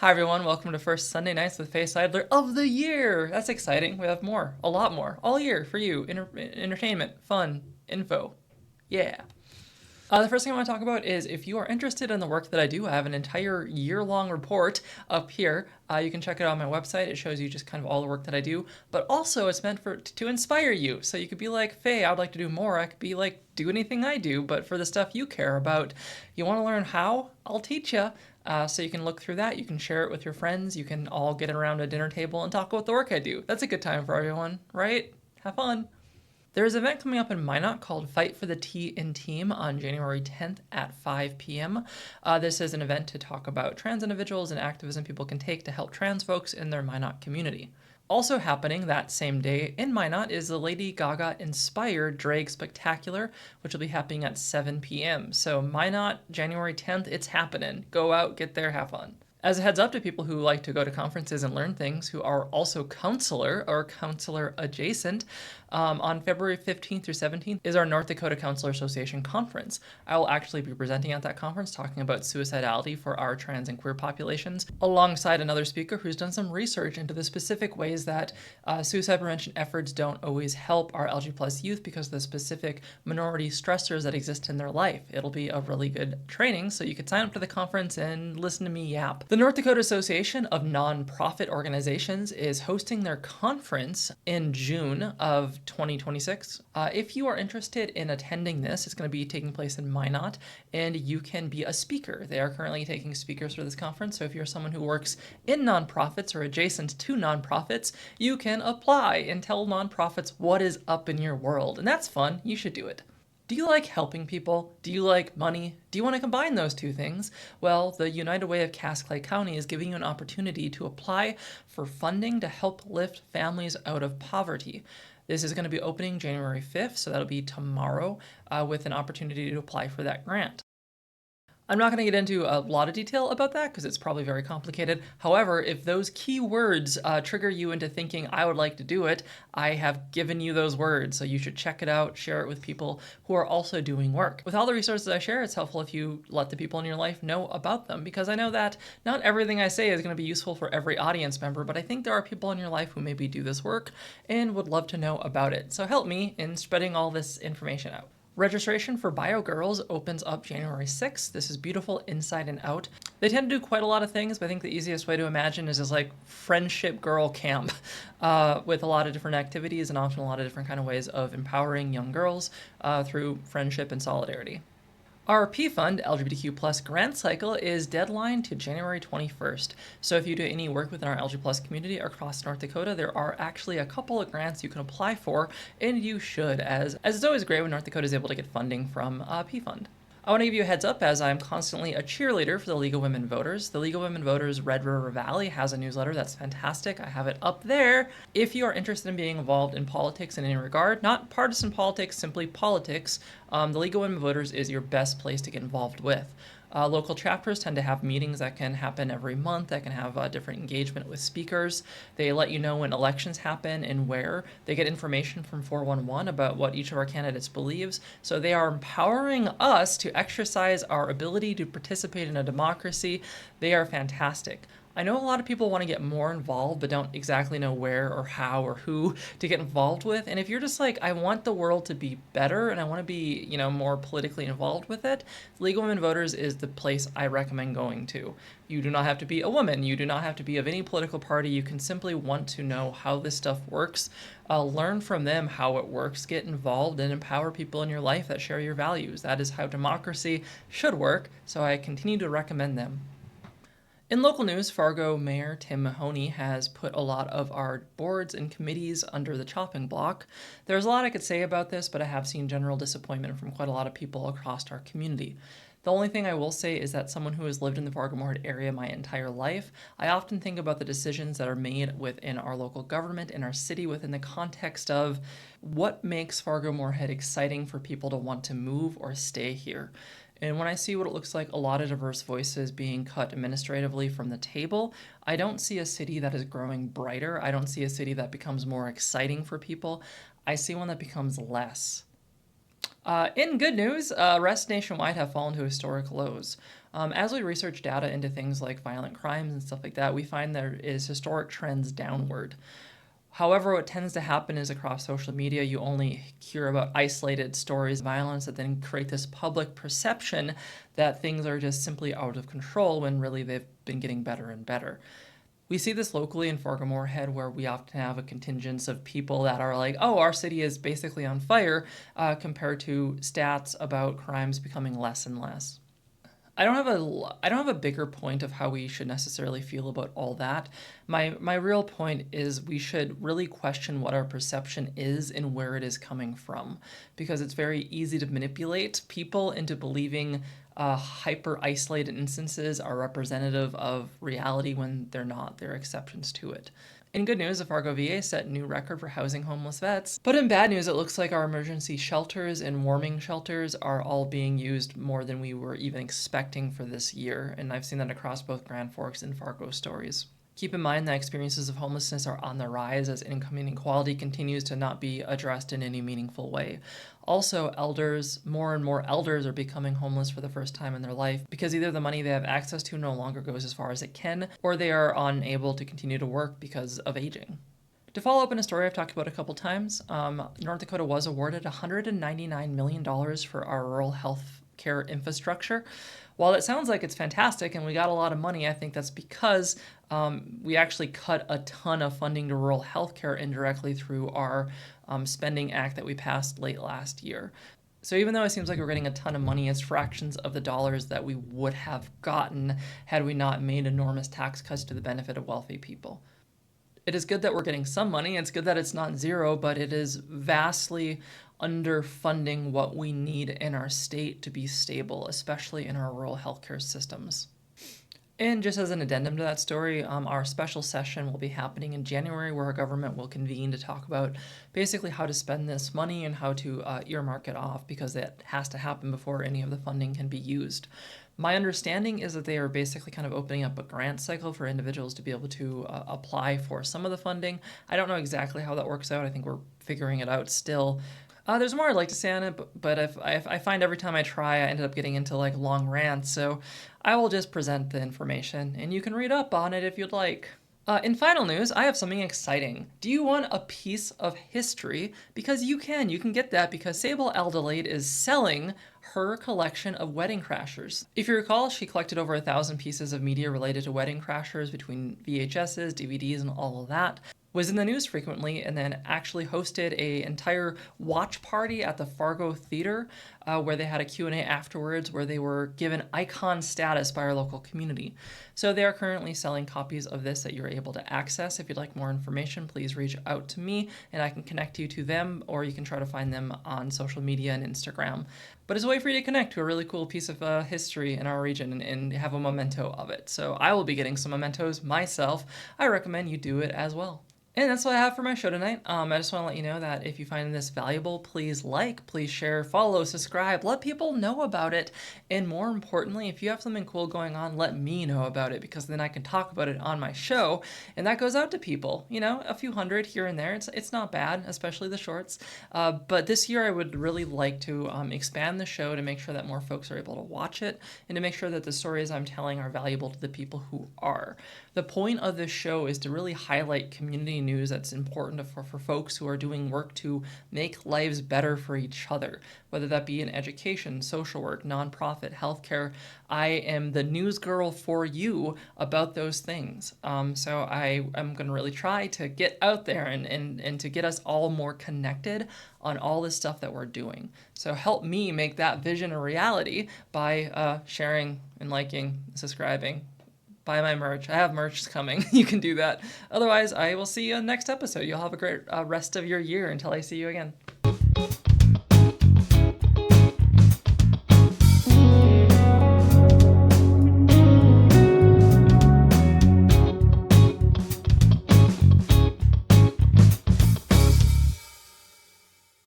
Hi everyone, welcome to First Sunday Nights with Faye Seidler of the year! That's exciting. We have more, a lot more, all year for you. Entertainment, fun, info. Yeah. The first thing I want to talk about is if you are interested in the work that I do, I have an entire year-long report up here. You can check it out on my website. It shows you just kind of all the work that I do, but also it's meant to inspire you. So you could be like, Faye, I'd like to do more. I could be like, do anything I do, but for the stuff you care about, you want to learn how? I'll teach you. So you can look through that. You can share it with your friends. You can all get around a dinner table and talk about the work I do. That's a good time for everyone, right? Have fun. There's an event coming up in Minot called Fight for the T in Team on January 10th at 5 p.m. This is an event to talk about trans individuals and activism people can take to help trans folks in their Minot community. Also happening that same day in Minot is the Lady Gaga inspired Drag Spectacular, which will be happening at 7 p.m. So Minot, January 10th, it's happening. Go out, get there, have fun. As a heads up to people who like to go to conferences and learn things, who are also counselor or counselor adjacent, on February 15th through 17th is our North Dakota Counselor Association conference. I will actually be presenting at that conference talking about suicidality for our trans and queer populations, alongside another speaker who's done some research into the specific ways that suicide prevention efforts don't always help our LG plus youth because of the specific minority stressors that exist in their life. It'll be a really good training, so you could sign up to the conference and listen to me yap. The North Dakota Association of Nonprofit Organizations is hosting their conference in June of 2026. If you are interested in attending this, it's going to be taking place in Minot, and you can be a speaker. They are currently taking speakers for this conference, so if you're someone who works in nonprofits or adjacent to nonprofits, you can apply and tell nonprofits what is up in your world, and that's fun. You should do it. Do you like helping people? Do you like money? Do you want to combine those two things? Well, the United Way of Cass Clay County is giving you an opportunity to apply for funding to help lift families out of poverty. This is going to be opening January 5th, so that'll be tomorrow, with an opportunity to apply for that grant. I'm not going to get into a lot of detail about that because it's probably very complicated. However, if those key words trigger you into thinking, I would like to do it, I have given you those words. So you should check it out, share it with people who are also doing work. With all the resources I share, it's helpful if you let the people in your life know about them, because I know that not everything I say is going to be useful for every audience member, but I think there are people in your life who maybe do this work and would love to know about it. So help me in spreading all this information out. Registration for Bio Girls opens up January 6th. This is beautiful inside and out. They tend to do quite a lot of things, but I think the easiest way to imagine is just like friendship girl camp with a lot of different activities and often a lot of different kind of ways of empowering young girls through friendship and solidarity. Our P-Fund LGBTQ+ grant cycle is deadline to January 21st. So if you do any work within our LG+ community across North Dakota, there are actually a couple of grants you can apply for, and you should, as it's always great when North Dakota is able to get funding from P-Fund. I want to give you a heads up as I'm constantly a cheerleader for the League of Women Voters. The League of Women Voters Red River Valley has a newsletter that's fantastic. I have it up there. If you are interested in being involved in politics in any regard, not partisan politics, simply politics, the League of Women Voters is your best place to get involved with. Local chapters tend to have meetings that can happen every month, that can have different engagement with speakers. They let you know when elections happen and where. They get information from 411 about what each of our candidates believes. So they are empowering us to exercise our ability to participate in a democracy. They are fantastic. I know a lot of people want to get more involved, but don't exactly know where or how or who to get involved with. And if you're just like, I want the world to be better and I want to be, more politically involved with it, League of Women Voters is the place I recommend going to. You do not have to be a woman. You do not have to be of any political party. You can simply want to know how this stuff works, learn from them how it works, get involved, and empower people in your life that share your values. That is how democracy should work, so I continue to recommend them. In local news, Fargo Mayor Tim Mahoney has put a lot of our boards and committees under the chopping block. There's a lot I could say about this, but I have seen general disappointment from quite a lot of people across our community. The only thing I will say is that someone who has lived in the Fargo-Moorhead area my entire life, I often think about the decisions that are made within our local government and our city within the context of what makes Fargo-Moorhead exciting for people to want to move or stay here. And when I see what it looks like a lot of diverse voices being cut administratively from the table, I don't see a city that is growing brighter. I don't see a city that becomes more exciting for people. I see one that becomes less. In good news, arrests nationwide have fallen to historic lows. As we research data into things like violent crimes and stuff like that, we find there is historic trends downward. However, what tends to happen is across social media, you only hear about isolated stories of violence that then create this public perception that things are just simply out of control when really they've been getting better and better. We see this locally in Fargo-Moorhead, where we often have a contingent of people that are like, oh, our city is basically on fire, compared to stats about crimes becoming less and less. I don't have a bigger point of how we should necessarily feel about all that. My real point is we should really question what our perception is and where it is coming from, because it's very easy to manipulate people into believing hyper isolated instances are representative of reality when they're not. They're exceptions to it. In good news, the Fargo VA set a new record for housing homeless vets. But in bad news, it looks like our emergency shelters and warming shelters are all being used more than we were even expecting for this year, and I've seen that across both Grand Forks and Fargo stories. Keep in mind that experiences of homelessness are on the rise as income inequality continues to not be addressed in any meaningful way. Also, more and more elders are becoming homeless for the first time in their life because either the money they have access to no longer goes as far as it can, or they are unable to continue to work because of aging. To follow up on a story I've talked about a couple times, North Dakota was awarded $199 million for our rural health care infrastructure. While it sounds like it's fantastic and we got a lot of money, I think that's because we actually cut a ton of funding to rural healthcare indirectly through our spending act that we passed late last year. So even though it seems like we're getting a ton of money, it's fractions of the dollars that we would have gotten had we not made enormous tax cuts to the benefit of wealthy people. It is good that we're getting some money. It's good that it's not zero, but it is vastly underfunding what we need in our state to be stable, especially in our rural healthcare systems. And just as an addendum to that story, our special session will be happening in January, where our government will convene to talk about basically how to spend this money and how to earmark it off, because that has to happen before any of the funding can be used. My understanding is that they are basically kind of opening up a grant cycle for individuals to be able to apply for some of the funding. I don't know exactly how that works out. I think we're figuring it out still. There's more I'd like to say on it, but if I find every time I try, I ended up getting into like long rants, so I will just present the information, and you can read up on it if you'd like. In final news, I have something exciting. Do you want a piece of history? Because you can get that because Sable Aldelaide is selling her collection of Wedding Crashers. If you recall, she collected over 1,000 pieces of media related to Wedding Crashers between VHSs, DVDs, and all of that. Was in the news frequently, and then actually hosted an entire watch party at the Fargo Theater where they had a Q&A afterwards where they were given icon status by our local community. So they are currently selling copies of this that you're able to access. If you'd like more information, please reach out to me and I can connect you to them, or you can try to find them on social media and Instagram. But it's a way for you to connect to a really cool piece of history in our region and have a memento of it. So I will be getting some mementos myself. I recommend you do it as well. And that's what I have for my show tonight. I just want to let you know that if you find this valuable, please like, please share, follow, subscribe, let people know about it. And more importantly, if you have something cool going on, let me know about it, because then I can talk about it on my show. And that goes out to people, a few hundred here and there. It's not bad, especially the shorts. But this year I would really like to expand the show to make sure that more folks are able to watch it and to make sure that the stories I'm telling are valuable to the people who are. The point of this show is to really highlight community news that's important for folks who are doing work to make lives better for each other, whether that be in education, social work, nonprofit, healthcare. I am the news girl for you about those things. So I am going to really try to get out there and to get us all more connected on all this stuff that we're doing. So help me make that vision a reality by sharing and liking, subscribing. Buy my merch. I have merch coming. You can do that. Otherwise, I will see you in the next episode. You'll have a great rest of your year until I see you again.